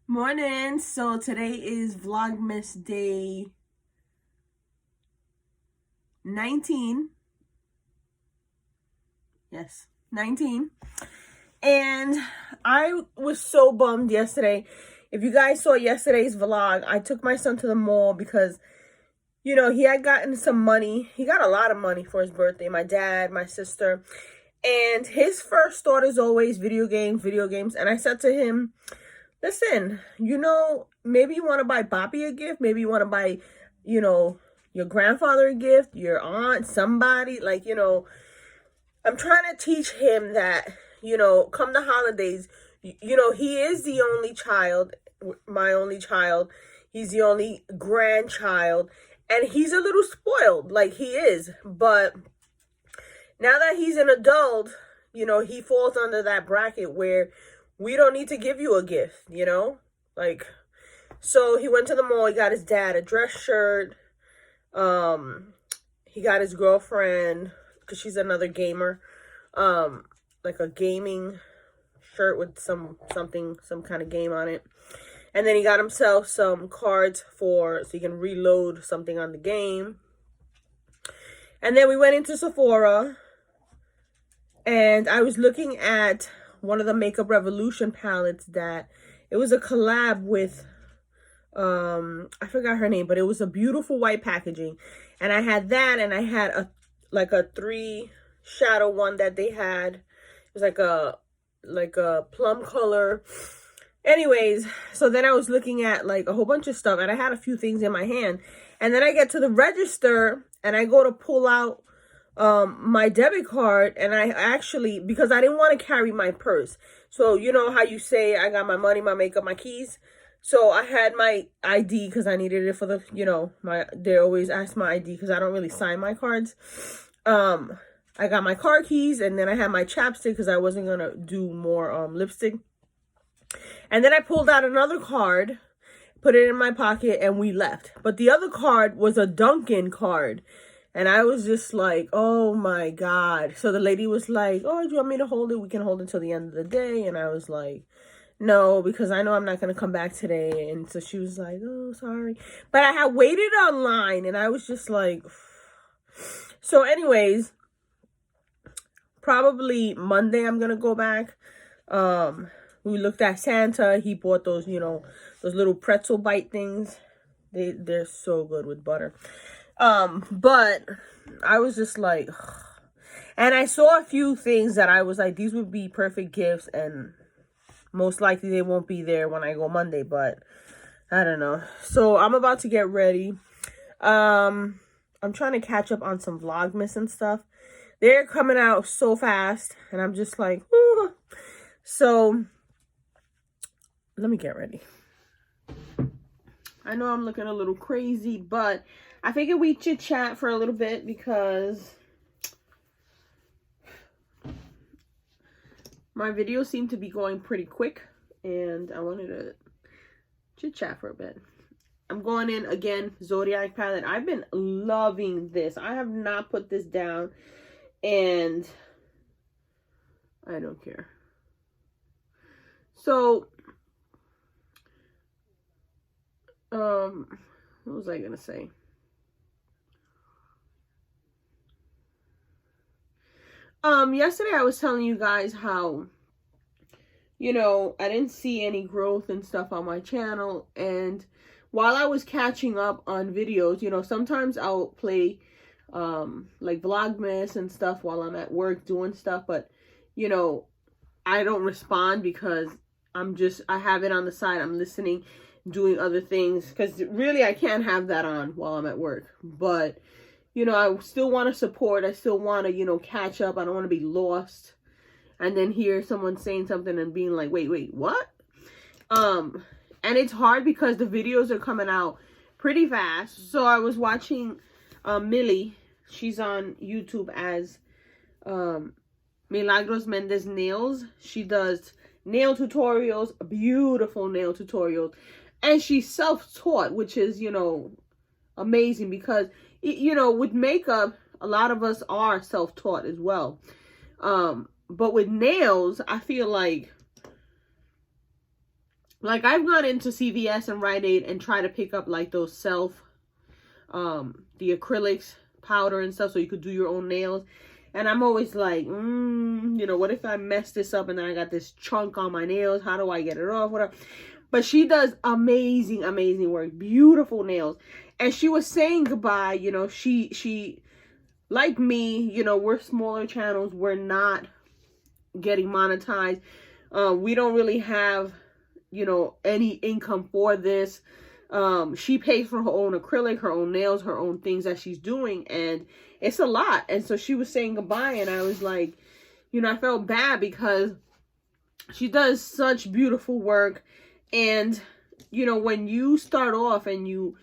Morning. So today is Vlogmas day 19. Yes, 19. And I was so bummed yesterday. If you guys saw yesterday's vlog, I took my son to the mall because, he had gotten some money. He got a lot of money for his birthday. My dad, my sister. And his first thought is always video games, video games. And I said to him, listen, maybe you want to buy Bobby a gift. Maybe you want to buy, your grandfather a gift, your aunt, somebody. I'm trying to teach him that, come the holidays, he is the only child, my only child. He's the only grandchild. And he's a little spoiled, like he is. But now that he's an adult, he falls under that bracket where we don't need to give you a gift, so he went to the mall. He got his dad a dress shirt. He got his girlfriend, because she's another gamer, like a gaming shirt with some kind of game on it. And then he got himself some cards so he can reload something on the game. And then we went into Sephora, and I was looking at one of the Makeup Revolution palettes that it was a collab with, I forgot her name, but it was a beautiful white packaging. And I had that, and I had a 3 shadow one that they had. It was like a plum color. Anyways, so then I was looking at like a whole bunch of stuff, and I had a few things in my hand. And then I get to the register, and I go to pull out my debit card, and I actually, because I didn't want to carry my purse. So you know how you say I got my money, my makeup, my keys. So I had my ID because I needed it for the, they always ask my ID because I don't really sign my cards. I got my car keys, and then I had my chapstick because I wasn't going to do more lipstick. And then I pulled out another card, put it in my pocket, and we left. But the other card was a Dunkin' card. And I was just like, oh my God. So the lady was like, oh, do you want me to hold it? We can hold it till the end of the day. And I was like, no, because I know I'm not going to come back today. And so she was like, oh, sorry. But I had waited online, and I was just like, so anyways, probably Monday I'm going to go back. We looked at Santa. He bought those, those little pretzel bite things. They're so good with butter. But I was just like, ugh. And I saw a few things that I was like, these would be perfect gifts, and most likely they won't be there when I go Monday, but I don't know. So I'm about to get ready. I'm trying to catch up on some Vlogmas and stuff. They're coming out so fast, and I'm just like, ooh. So let me get ready. I know I'm looking a little crazy, but I figured we chit chat for a little bit because my videos seem to be going pretty quick, and I wanted to chit chat for a bit. I'm going in again, Zodiac palette. I've been loving this. I have not put this down, and I don't care. So, what was I gonna say? Yesterday I was telling you guys how, I didn't see any growth and stuff on my channel. And while I was catching up on videos, sometimes I'll play, like Vlogmas and stuff while I'm at work doing stuff. But, I don't respond because I have it on the side. I'm listening, doing other things. Because really I can't have that on while I'm at work. But I still want to support. I still want to, catch up. I don't want to be lost and then hear someone saying something and being like, wait, what? And it's hard because the videos are coming out pretty fast. So I was watching Millie. She's on YouTube as Milagros Mendez Nails. She does nail tutorials, beautiful nail tutorials. And she's self-taught, which is, amazing because with makeup, a lot of us are self-taught as well. But with nails, I feel like Like, I've gone into CVS and Rite Aid and try to pick up like those the acrylics powder and stuff so you could do your own nails. And I'm always like, you know, what if I mess this up and then I got this chunk on my nails? How do I get it off? Whatever. But she does amazing, amazing work. Beautiful nails. And she was saying goodbye, you know, she like me, you know, we're smaller channels. We're not getting monetized. We don't really have, you know, any income for this. She pays for her own acrylic, her own nails, her own things that she's doing, and it's a lot. And so she was saying goodbye, and I was like, you know, I felt bad because she does such beautiful work. And, you know, when you start off and you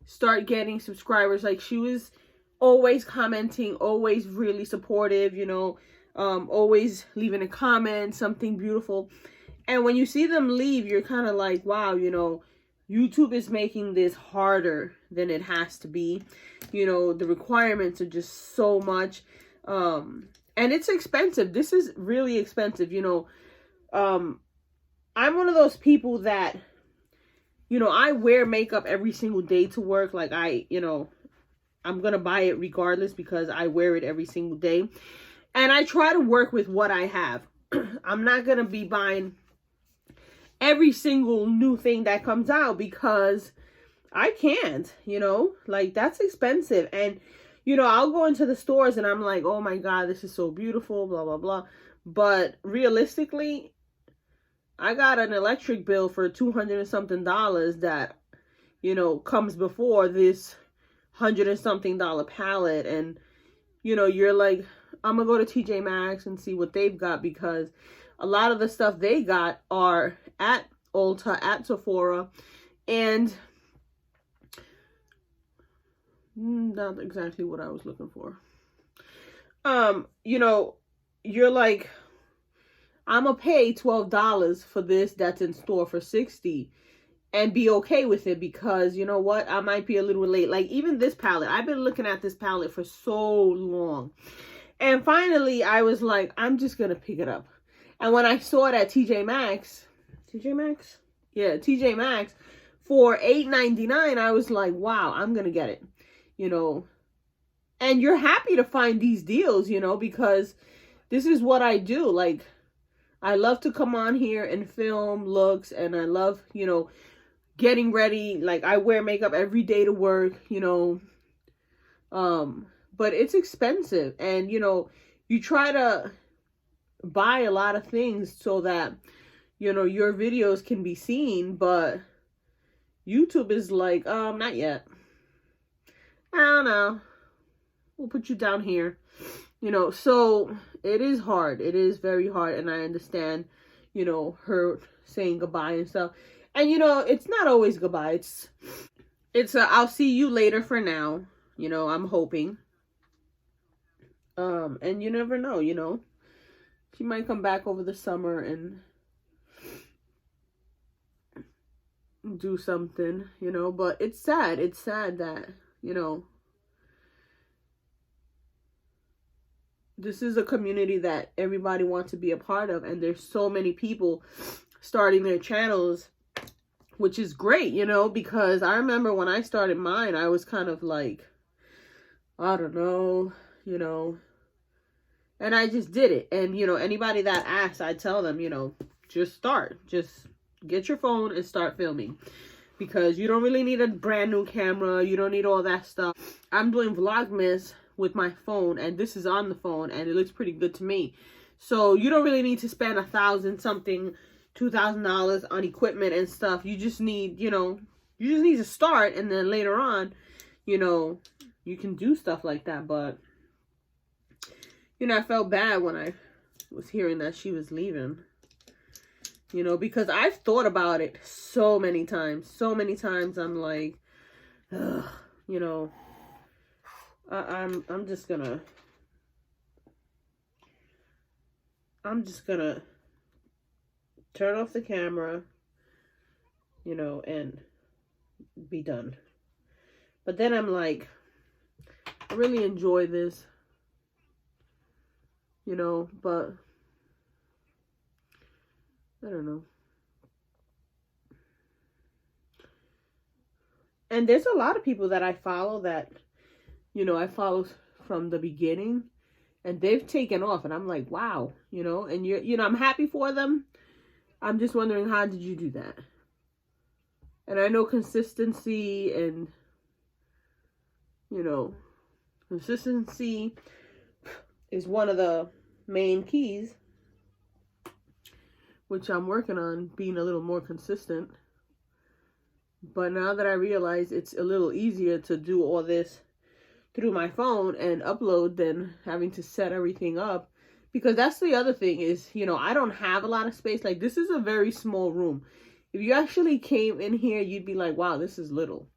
start getting subscribers, like, she was always commenting, always really supportive, you know, always leaving a comment, something beautiful. And when you see them leave, you're kind of like, wow, you know, YouTube is making this harder than it has to be. You know, the requirements are just so much. And it's expensive. This is really expensive, you know. I'm one of those people that, you know, I wear makeup every single day to work. Like, you know, I'm going to buy it regardless because I wear it every single day. And I try to work with what I have. I'm not going to be buying every single new thing that comes out because I can't, you know, like, that's expensive. And, you know, I'll go into the stores and I'm like, oh my God, this is so beautiful, blah, blah, blah. But realistically, I got an electric bill for $200 and something that, you know, comes before this $100 and something palette. And, you know, you're like, I'm gonna go to TJ Maxx and see what they've got, because a lot of the stuff they got are at Ulta, at Sephora, and not exactly what I was looking for. You know, you're like, I'm gonna pay $12 for this that's in store for $60 and be okay with it, because you know what, I might be a little late. Like, even this palette, I've been looking at this palette for so long, and finally I was like, I'm just gonna pick it up. And when I saw it at TJ Maxx, yeah, TJ Maxx for $8.99, I was like, wow, I'm gonna get it, you know. And you're happy to find these deals, you know, because this is what I do. Like, I love to come on here and film looks, and I love, you know, getting ready. Like, I wear makeup every day to work, you know, but it's expensive. And, you know, you try to buy a lot of things so that, you know, your videos can be seen, but YouTube is like, not yet. I don't know. We'll put you down here, you know. So it is hard. It is very hard. And I understand, you know, her saying goodbye and stuff. And, you know, it's not always goodbye. It's I'll see you later for now. You know, I'm hoping. And you never know, you know. She might come back over the summer and do something, you know. But it's sad. It's sad that, you know, this is a community that everybody wants to be a part of. And there's so many people starting their channels, which is great, you know, because I remember when I started mine, I was kind of like, I don't know, you know, and I just did it. And, you know, anybody that asks, I tell them, you know, just start. Just get your phone and start filming, because you don't really need a brand new camera. You don't need all that stuff. I'm doing Vlogmas with my phone, and this is on the phone, and it looks pretty good to me. So you don't really need to spend $1,000 something, $2,000 on equipment and stuff. You just need, you know, you just need to start, and then later on, you know, you can do stuff like that. But, you know, I felt bad when I was hearing that she was leaving, you know, because I've thought about it so many times. So many times I'm like, ugh, you know, I'm just gonna turn off the camera, you know, and be done. But then I'm like, I really enjoy this, you know, but I don't know. And there's a lot of people that I follow that, you know, I follow from the beginning, and they've taken off, and I'm like, wow, you know, and you know, I'm happy for them. I'm just wondering, how did you do that? And I know consistency and, you know, consistency is one of the main keys, which I'm working on being a little more consistent. But now that I realize it's a little easier to do all this through my phone and upload than having to set everything up, because that's the other thing is, you know, I don't have a lot of space. Like, this is a very small room. If you actually came in here, you'd be like, wow, this is little.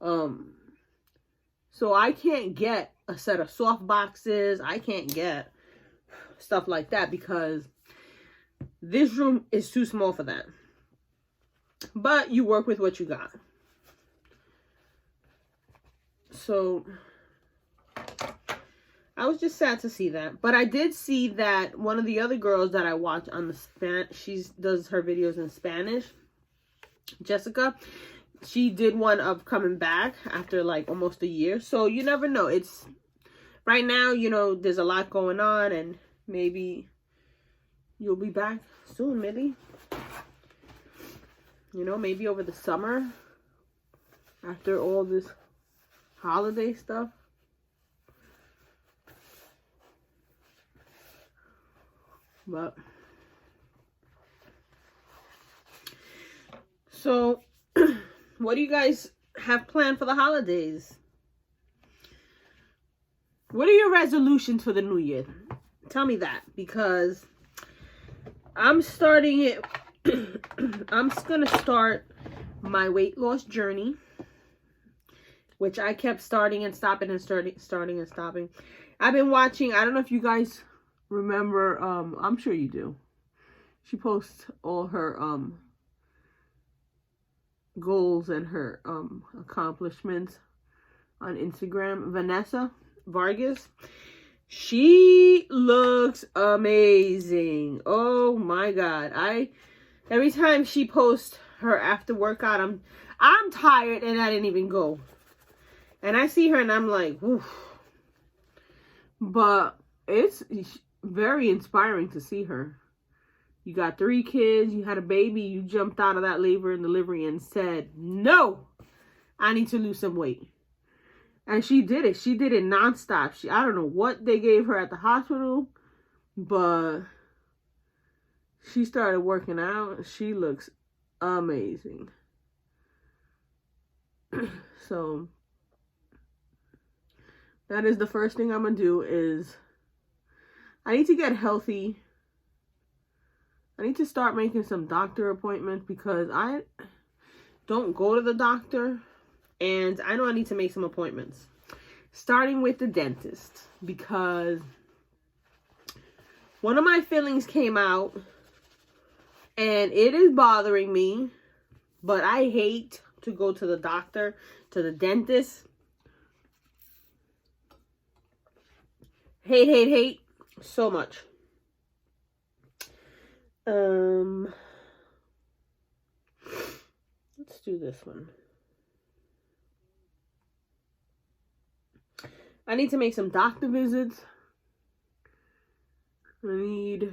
So I can't get a set of soft boxes. I can't get stuff like that because this room is too small for that. But you work with what you got. So I was just sad to see that. But I did see that one of the other girls that I watch on the she does her videos in Spanish, Jessica, she did one of coming back after like almost a year. So you never know. It's right now, you know, there's a lot going on, and maybe you'll be back soon, maybe. You know, maybe over the summer, after all this holiday stuff. But, so, what do you guys have planned for the holidays? What are your resolutions for the new year? Tell me that, because I'm starting it. I'm going to start my weight loss journey, which I kept starting and stopping and starting and stopping. I've been watching, I don't know if you guys remember, I'm sure you do. She posts all her goals and her accomplishments on Instagram. Vanessa Vargas. She looks amazing. Oh my God. Every time she posts her after workout, I'm tired and I didn't even go. And I see her and I'm like, oof. But it's very inspiring to see her. You got 3 kids, you had a baby, you jumped out of that labor and delivery and said, no, I need to lose some weight. And she did it. She did it nonstop. I don't know what they gave her at the hospital, but she started working out. She looks amazing. So that is the first thing I'm going to do is I need to get healthy. I need to start making some doctor appointments because I don't go to the doctor. And I know I need to make some appointments. Starting with the dentist. Because one of my fillings came out. And it is bothering me. But I hate to go to the doctor, to the dentist. Hate so much. Let's do this one. I need to make some doctor visits. I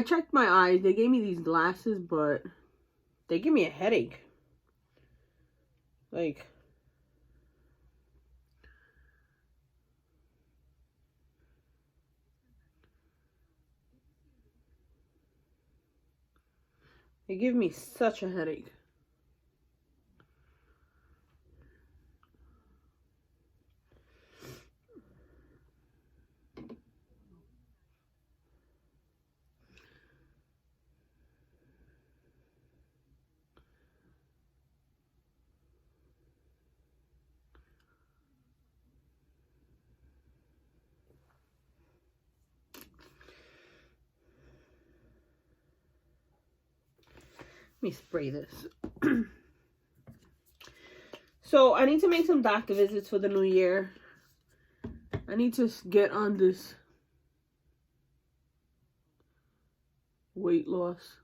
checked my eyes. They gave me these glasses, but they give me a headache. Like, they give me such a headache. Let me spray this. So I need to make some doctor visits for the new year. I need to get on this weight loss.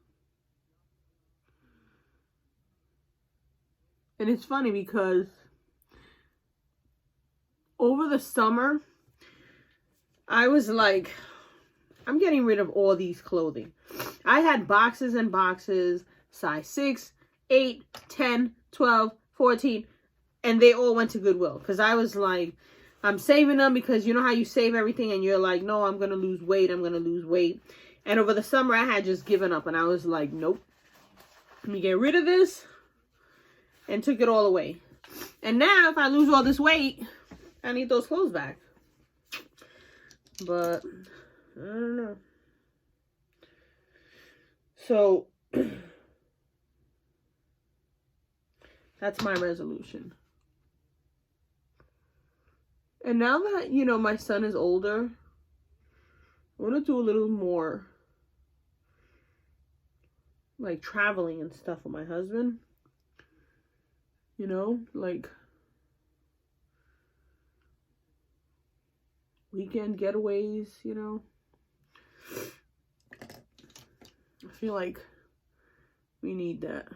And it's funny because over the summer, I was like, I'm getting rid of all these clothing. I had boxes and boxes, size 6, 8, 10, 12, 14, and they all went to Goodwill. Because I was like, I'm saving them because you know how you save everything and you're like, no, I'm going to lose weight. I'm going to lose weight. And over the summer, I had just given up. And I was like, nope. Let me get rid of this. And took it all away. And now, if I lose all this weight, I need those clothes back. But, I don't know. So, that's my resolution. And now that, you know, my son is older, I want to do a little more, like, traveling and stuff with my husband. You know, like, weekend getaways, you know. I feel like we need that.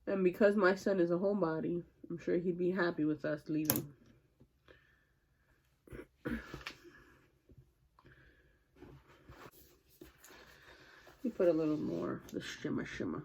And because my son is a homebody, I'm sure he'd be happy with us leaving. You put a little more of the shimmer.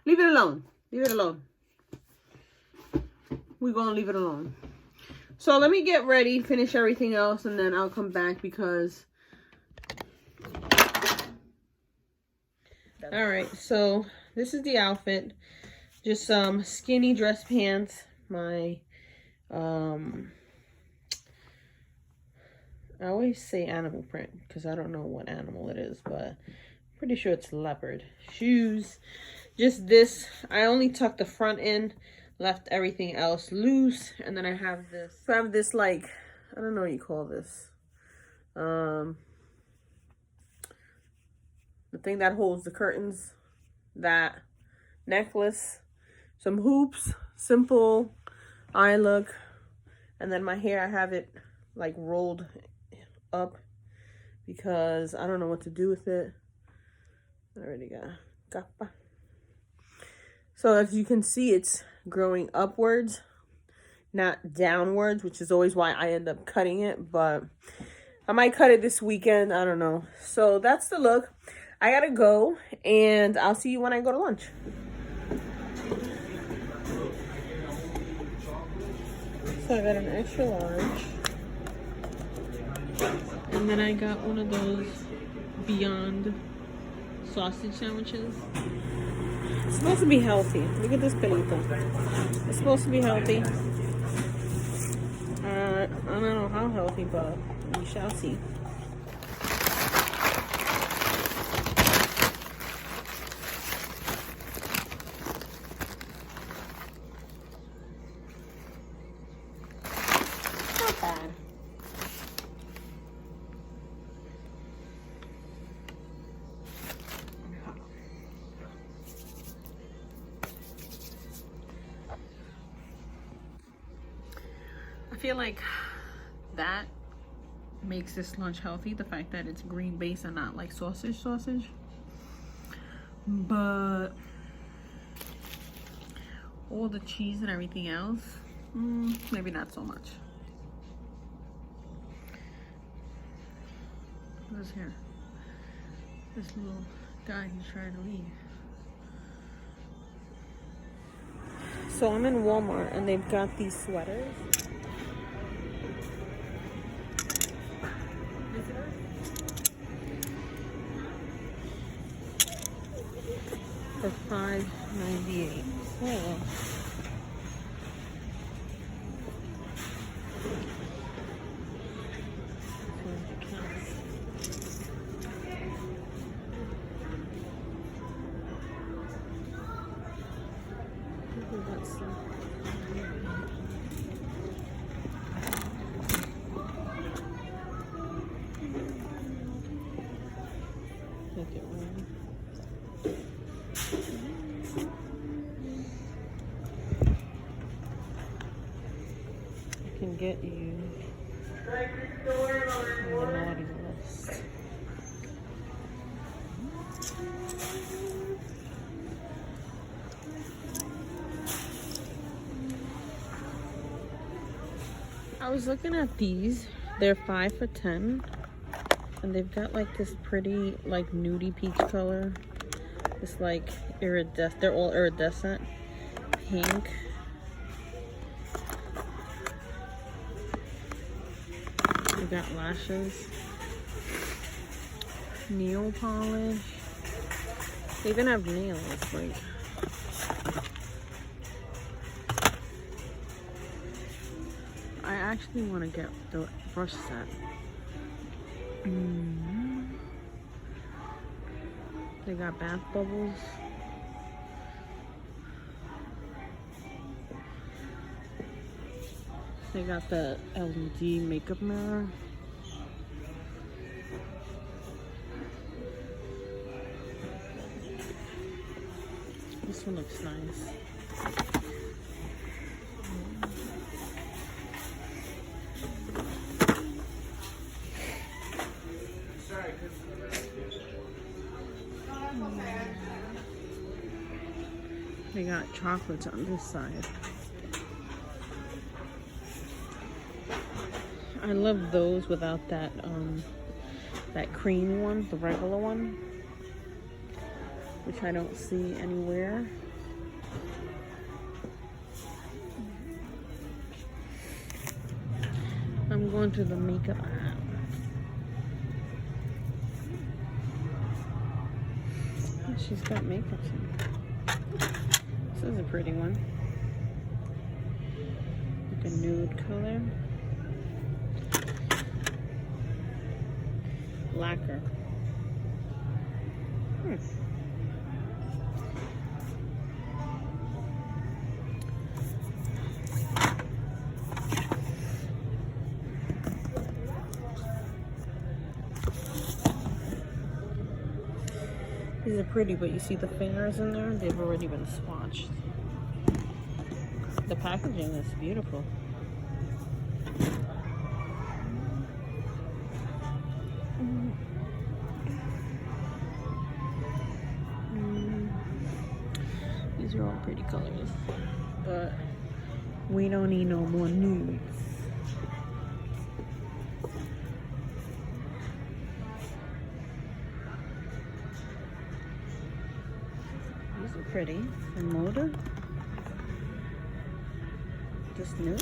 Leave it alone. Leave it alone. We're going to leave it alone. So let me get ready, finish everything else, and then I'll come back because... Alright, so this is the outfit. Just some skinny dress pants. My, I always say animal print because I don't know what animal it is, but I'm pretty sure it's leopard. Shoes. Just this. I only tucked the front in, left everything else loose, and then I have this. So I have this, like, I don't know what you call this. The thing that holds the curtains. That necklace. Some hoops. Simple eye look. And then my hair, I have it, like, rolled up because I don't know what to do with it. I already got capa. So as you can see, it's growing upwards, not downwards, which is always why I end up cutting it. But I might cut it this weekend. I don't know. So that's the look. I gotta go, and I'll see you when I go to lunch. So I got an extra large. And then I got one of those Beyond sausage sandwiches. It's supposed to be healthy. Look at this pelito. It's supposed to be healthy. I don't know how healthy, but we shall see. Not bad. I feel like that makes this lunch healthy, the fact that it's green base and not like sausage. But all the cheese and everything else, maybe not so much. Who's here? This little guy who's trying to leave. So I'm in Walmart and they've got these sweaters. For $5.98. Oh. can get you on the naughty list. I was looking at these. They're 5 for $10, and they've got like this pretty like nudie peach color. It's like iridescent. They're all iridescent pink. We got lashes, nail polish. They even have nails. Like, I actually want to get the brush set. They got bath bubbles. They got the LED makeup mirror. This one looks nice. They got chocolates on this side. I love those without that that cream one, the regular one, which I don't see anywhere. I'm going to the makeup app. Oh, she's got makeup in. This is a pretty one. Like a nude color. Lacquer. These are pretty, but you see the fingers in there? They've already been swatched. The packaging is beautiful. These are all pretty colors, but we don't need no more nudes. These are pretty. The motor. Just new.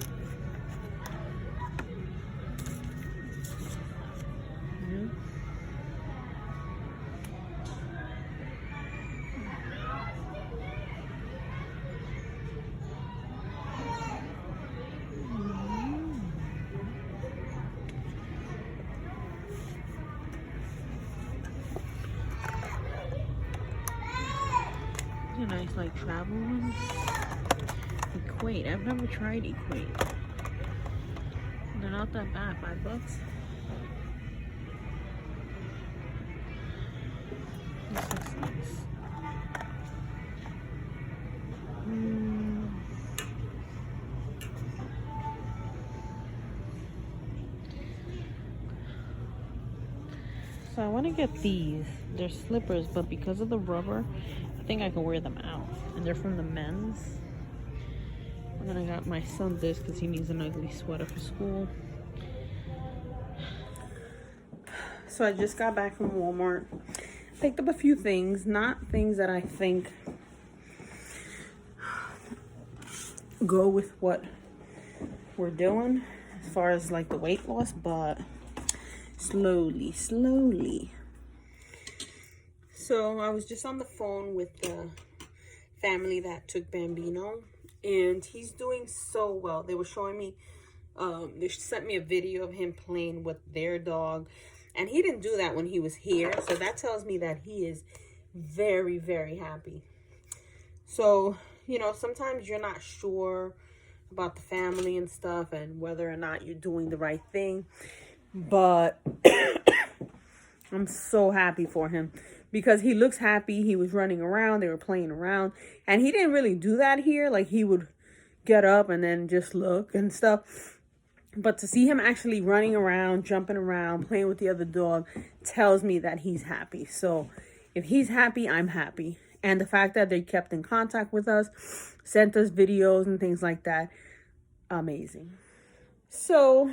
Nice like travel ones. Equate. I've never tried Equate. They're not that bad. $5. This looks nice. So I want to get these. They're slippers, but because of the rubber, I think I can wear them out. And they're from the men's. And then I got my son this because he needs an ugly sweater for school. So I just got back from Walmart. Picked up a few things. Not things that I think go with what we're doing as far as like the weight loss, but slowly. So I was just on the phone with the family that took Bambino, and he's doing so well. They were showing me, they sent me a video of him playing with their dog, and he didn't do that when he was here. So that tells me that he is very, very happy. So, you know, sometimes you're not sure about the family and stuff and whether or not you're doing the right thing. But I'm so happy for him because he looks happy. He was running around. They were playing around. And he didn't really do that here. Like, he would get up and then just look and stuff. But to see him actually running around, jumping around, playing with the other dog tells me that he's happy. So if he's happy, I'm happy. And the fact that they kept in contact with us, sent us videos and things like that, amazing. So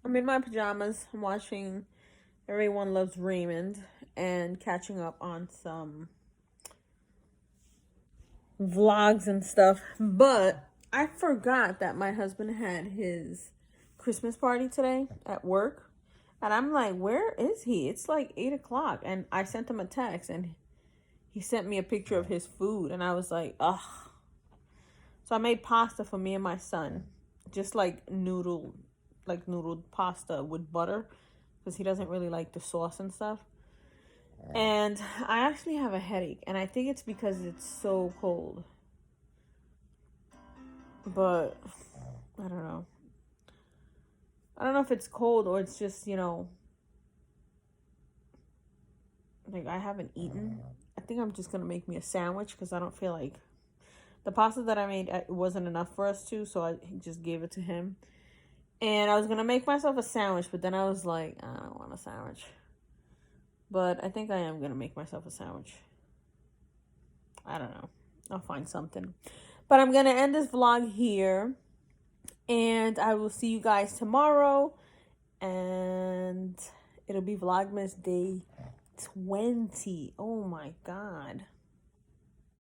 I'm in my pajamas. I'm watching Everyone Loves Raymond and catching up on some vlogs and stuff. But I forgot that my husband had his Christmas party today at work. And I'm like, where is he? It's like 8 o'clock. And I sent him a text and he sent me a picture of his food. And I was like, ugh. So I made pasta for me and my son. Just like noodled pasta with butter. Because he doesn't really like the sauce and stuff. And I actually have a headache. And I think it's because it's so cold. But I don't know. I don't know if it's cold or it's just, you know, like I haven't eaten. I think I'm just going to make me a sandwich because I don't feel like the pasta that I made, it wasn't enough for us two. So I just gave it to him. And I was going to make myself a sandwich, but then I was like, I don't want a sandwich. But I think I am going to make myself a sandwich. I don't know. I'll find something. But I'm going to end this vlog here. And I will see you guys tomorrow. And it'll be Vlogmas day 20. Oh my God.